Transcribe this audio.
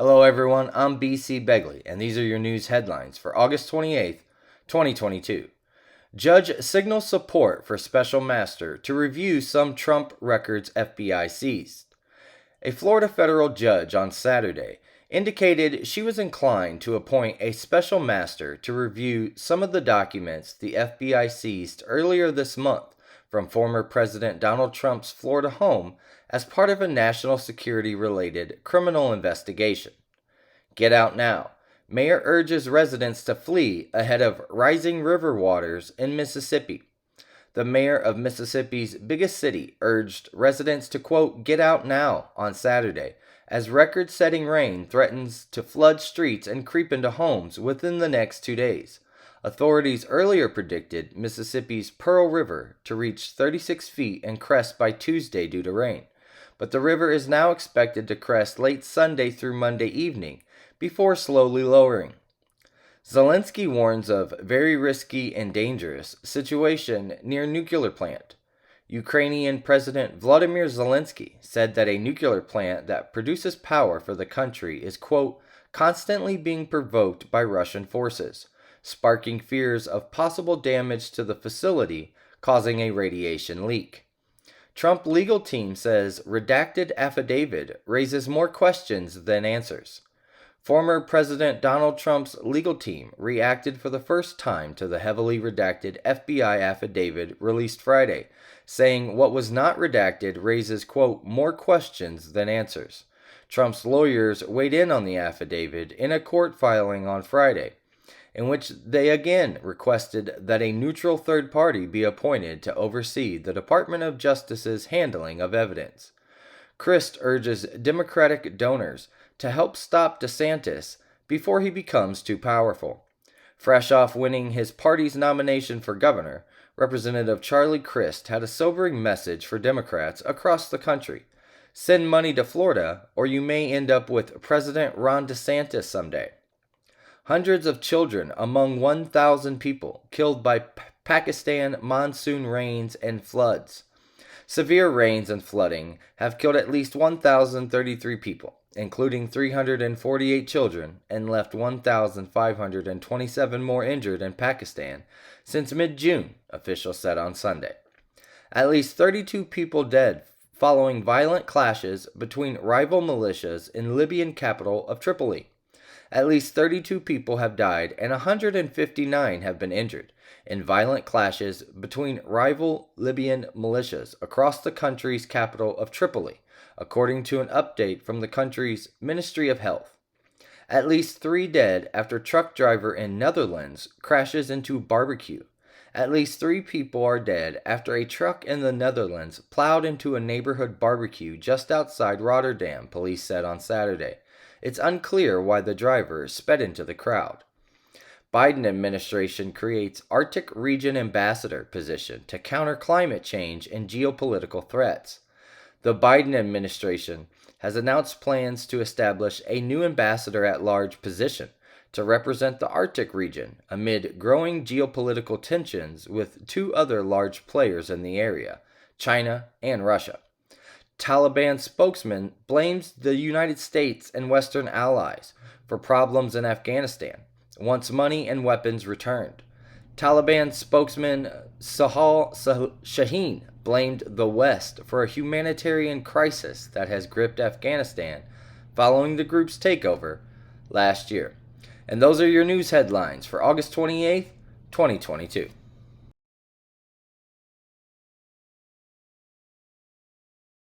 Hello everyone, I'm BC Begley, and these are your news headlines for August 28th, 2022. Judge signals support for special master to review some Trump records FBI seized. A Florida federal judge on Saturday indicated she was inclined to appoint a special master to review some of the documents the FBI seized earlier this month from former President Donald Trump's Florida home as part of a national security-related criminal investigation. Get out now. Mayor urges residents to flee ahead of rising river waters in Mississippi. The mayor of Mississippi's biggest city urged residents to, quote, get out now on Saturday, as record-setting rain threatens to flood streets and creep into homes within the next 2 days. Authorities earlier predicted Mississippi's Pearl River to reach 36 feet and crest by Tuesday due to rain, but the river is now expected to crest late Sunday through Monday evening before slowly lowering. Zelensky warns of very risky and dangerous situation near nuclear plant. Ukrainian President Volodymyr Zelensky said that a nuclear plant that produces power for the country is, quote, constantly being provoked by Russian forces, sparking fears of possible damage to the facility, causing a radiation leak. Trump legal team says redacted affidavit raises more questions than answers. Former President Donald Trump's legal team reacted for the first time to the heavily redacted FBI affidavit released Friday, saying what was not redacted raises, quote, more questions than answers. Trump's lawyers weighed in on the affidavit in a court filing on Friday, in which they again requested that a neutral third party be appointed to oversee the Department of Justice's handling of evidence. Christie urges Democratic donors to help stop DeSantis before he becomes too powerful. Fresh off winning his party's nomination for governor, Representative Charlie Christie had a sobering message for Democrats across the country. Send money to Florida, or you may end up with President Ron DeSantis someday. Hundreds of children among 1,000 people killed by Pakistan monsoon rains and floods. Severe rains and flooding have killed at least 1,033 people, including 348 children, and left 1,527 more injured in Pakistan since mid-June, officials said on Sunday. At least 32 people dead following violent clashes between rival militias in Libyan capital of Tripoli. At least 32 people have died and 159 have been injured in violent clashes between rival Libyan militias across the country's capital of Tripoli, according to an update from the country's Ministry of Health. At least 3 dead after truck driver in Netherlands crashes into barbecue. At least 3 people are dead after a truck in the Netherlands plowed into a neighborhood barbecue just outside Rotterdam, police said on Saturday. It's unclear why the driver sped into the crowd. Biden administration creates Arctic region ambassador position to counter climate change and geopolitical threats. The Biden administration has announced plans to establish a new ambassador-at-large position to represent the Arctic region amid growing geopolitical tensions with 2 other large players in the area, China and Russia. Taliban spokesman blames the United States and Western allies for problems in Afghanistan, wants money and weapons returned. Taliban spokesman Sahal Shaheen blamed the West for a humanitarian crisis that has gripped Afghanistan following the group's takeover last year. And those are your news headlines for August 28th, 2022.